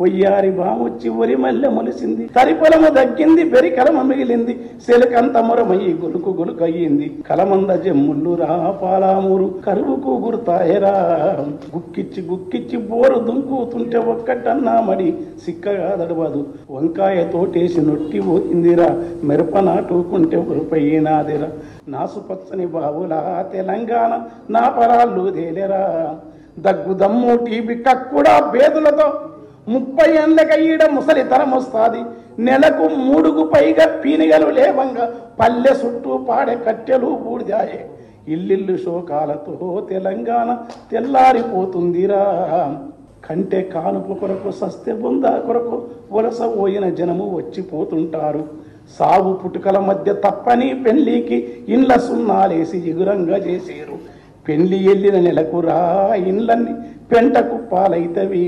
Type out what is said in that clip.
ఒయ్యారి బామొచ్చి ఒరి మల్లె మొలిసింది, తరిపొలము దగ్గింది, బెరికలమ మిగిలింది, సెలకంత మొరమయ్యి గులుకు గులుకు అయ్యింది, కలమంద జమ్ముళ్ళు రా పాలామూరు కరువుకు గుర్తాయరా. గుక్కిచ్చి గుక్కిచ్చి బోరు దుంకుతుంటే ఒక్కటన్నా మడి సిక్కగా దడవదు, వంకాయ తోటేసి నొట్టి పోయిందిరా, మిరప నాటుకుంటే ఉరుపయ్యినాదిరా. నాసుపచ్చని బావులా తెలంగాణ నా పరాళ్ళు తేలేరా, దగ్గు దమ్ము టీబీ కక్కుడా బేదులతో 30 ఏళ్ళక ఈడ ముసలితనం వస్తాది, నెలకు 3కు పైగా పీనిగలు లేవంగా పల్లె చుట్టూ పాడే కట్టెలు బూడిదాయే, ఇల్లిల్లు శోకాలతో తెలంగాణ తెల్లారిపోతుందిరా. కంటే కానుపు కొరకు సస్తి బొందా కొరకు వలస పోయిన జనము వచ్చిపోతుంటారు, సాగు పుట్టుకల మధ్య తప్పని పెళ్లికి ఇండ్ల సున్నాలేసి ఎగురంగా చేసేరు, పెళ్లి ఎల్లిన నెలకు రా ఇండ్లన్నీ పెంట కుప్పాలైతవి.